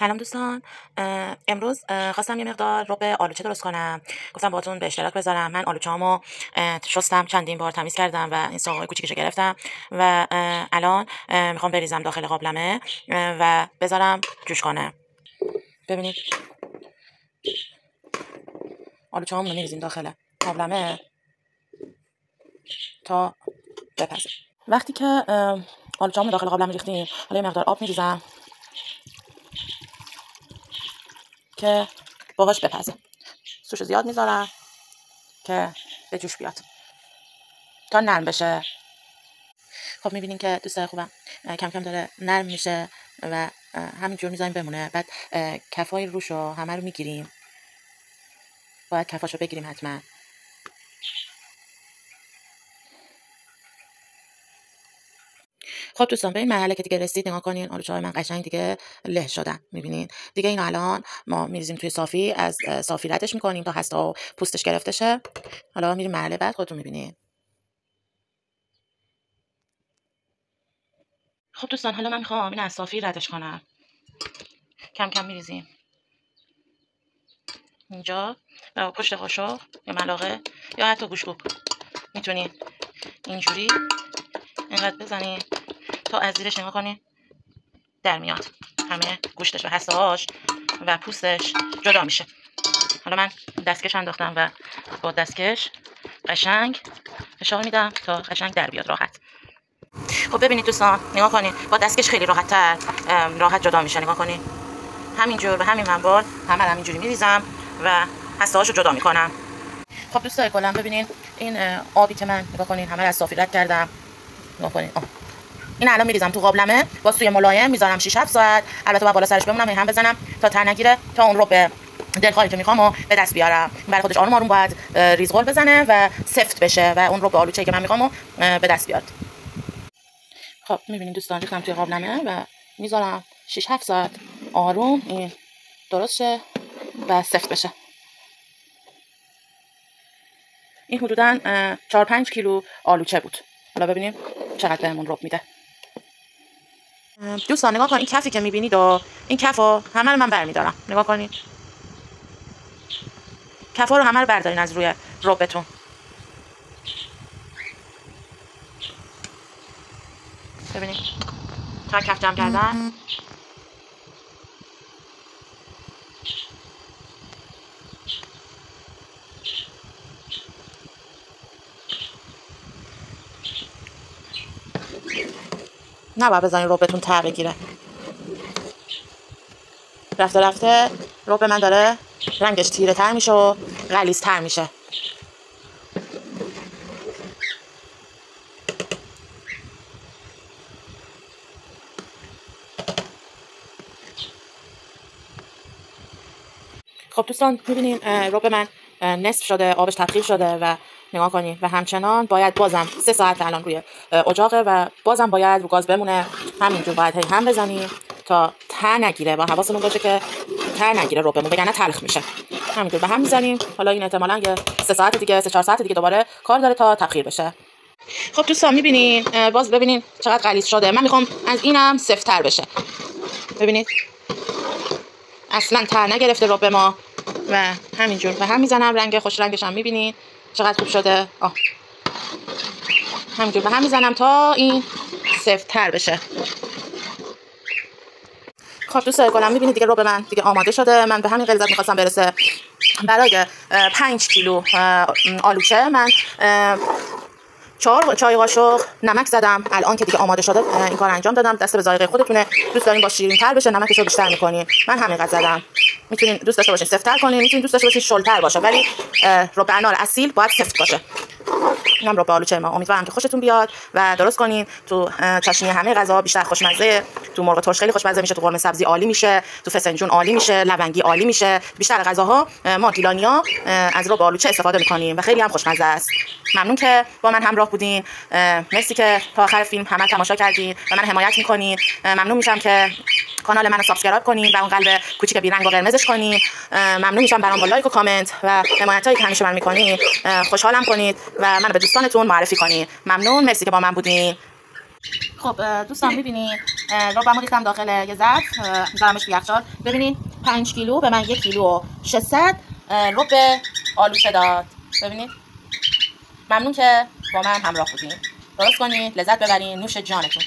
سلام دوستان. امروز خواستم یه مقدار رب آلوچه درست کنم. گفتم باهاتون به اشتراک بذارم. من آلوچه‌هامو شستم، چندین بار تمیز کردم و این ساقه‌های کوچیکشو گرفتم و الان میخوام بریزم داخل قابلمه و بذارم جوش کنه. ببینید آلوچه‌هامون رو میریزیم داخل قابلمه تا بپزه. وقتی که آلوچه‌هامون داخل قابلمه ریختیم، حالا یه مقدار آب میریزم که باهاش بپزه. سوشو زیاد میذارم که به جوش بیاد تا نرم بشه. خب میبینین که دوستای خوبم کم کم داره نرم میشه و همینجور میذاریم بمونه. بعد کفای روشو همه رو میگیریم، باید کفاشو بگیریم حتما. خب دوستان، به این مرحله که دیگه رسید نگاه کنین، آلوچه‌های من قشنگ دیگه له شدن. میبینین دیگه اینو الان ما میریزیم توی صافی، از صافی ردش میکنیم تا هستا و پوستش گرفته شه. حالا میریم مرحله بعد، خودتون میبینین. خب دوستان، حالا من میخوام این از صافی ردش کنم. کم کم میریزیم اینجا و پشت قاشق یا ملاقه یا حتی گوشتوب میتونین اینجوری اینقدر بزنین تا از زیرش نگاه کنین در میاد، همه گوشتش و حساهاش و پوستش جدا میشه. حالا من دستکش انداختم و با دستکش قشنگ فشار میدم تا قشنگ در بیاد راحت. خب ببینید دوستان، نگاه کنین با دستکش خیلی راحت جدا میشه. نگاه کنین همینجور به همین منوال همه همینجوری میریزم و حساهاشو جدا میکنم. خب دوستای گلم، ببینین این آبی که من نگاه کنین همه از صافی رد کردم. نگاه کنین این الان میریزم تو قابلمه با سوی ملایم، میذارم 6-7 ساعت. البته باید بالا سرش بمونم، هم بزنم تا ته نگیره، تا اون رو به دلخواهی که میخوامو به دست بیارم. برای خودش آروم آروم باید ریزغول بزنه و سفت بشه و اون رو به آلوچه‌ای که من میخوامو به دست بیاد. خب میبینین دوستان، ریختم توی قابلمه و میذارم 6-7 ساعت آروم این درست شه و سفت بشه. این حدوداً 4-5 کیلو آلوچه بود. حالا ببینیم چقدر بهمون رب میده. دوستان نگاه کن، این کفی که میبینید و این کفو همه رو من برمیدارم. نگاه کنید کفا رو همه رو بردارین از روی ربتون. ببینید تا کف جمع کردن. نباید بزنین ربتون ته بگیره. رفته رفته رب من داره رنگش تیره تر میشه و غلیظ تر میشه. خب دوستان میبینین رب من نصف شده، آبش تبخیر شده و نگاه کنین و همچنان باید بازم 3 ساعت الان روی اجاقه و بازم باید رو گاز بمونه. همینجور باید هی هم بزنیم تا ته نگیره و حواسمون باشه که ته نگیره ربمون، وگرنه تلخ میشه. همینجور به هم میزنیم. حالا این احتمالاً یه 3 ساعت دیگه 3-4 ساعت دیگه دوباره کار داره تا تبخیر بشه. خب دوستان میبینین باز ببینین چقدر غلیظ شده. من میخوام از اینم سفت‌تر بشه. ببینید اصلا ته نگرفته رب ما و همینجور به هم میزنم. رنگ خوش رنگش هم میبینین چقدر خوب شده. همینجور به هم میزنم تا این سفت‌تر بشه. خب دوستای گلم میبینید دیگه رب من دیگه آماده شده. من به همین غلظت میخواستم برسه. برای 5 کیلو آلوچه من 4 چای قاشق نمک زدم. الان که دیگه آماده شده این کار انجام دادم. دست به ذائقه خودتونه. دوست دارین با شیرین تر بشه نمکش رو بیشتر میکنین. من همینقدر زدم. میتونین دوست داشته باشین سفت‌تر کنین، میتونین دوست داشته باشین شل‌تر باشه، ولی رب انار اصیل باید سفت باشه. اینم رب آلوچه ما. امیدوارم که خوشتون بیاد و درست کنین. تو چاشنی همه غذا بیشتر خوشمزه. تو مرغ ترش خیلی خوشمزه میشه، تو قرمه سبزی عالی میشه، تو فسنجون عالی میشه، لونگی عالی میشه. بیشتر غذاها ما گیلانیا از رب آلوچه استفاده میکنیم و خیلی هم خوشمزه است. ممنون که با من همراه بودین. مرسی که تا آخر فیلم همه تماشا کردین و من حمایت میکنین. ممنون میشم که کانال منو سابسکرایب کنین و اون قلب کوچیک بیرنگ و قرمزش کنین. ممنون میشم برام با لایک و کامنت و حمایتایی که همیشه من میکنین خوشحالم کنید و منو به دوستانتون معرفی کنین. ممنون، مرسی که با من بودین. خب دوستان میبینید ربمو ریختم داخل یه ظرف، میذارمش تو یخچال. ببینید 5 کیلو به من 1 کیلو و 600 رب آلوچه داد. ببینید ممنون که با من همراه بودین. درست کنید، لذت ببرین، نوش جانتون.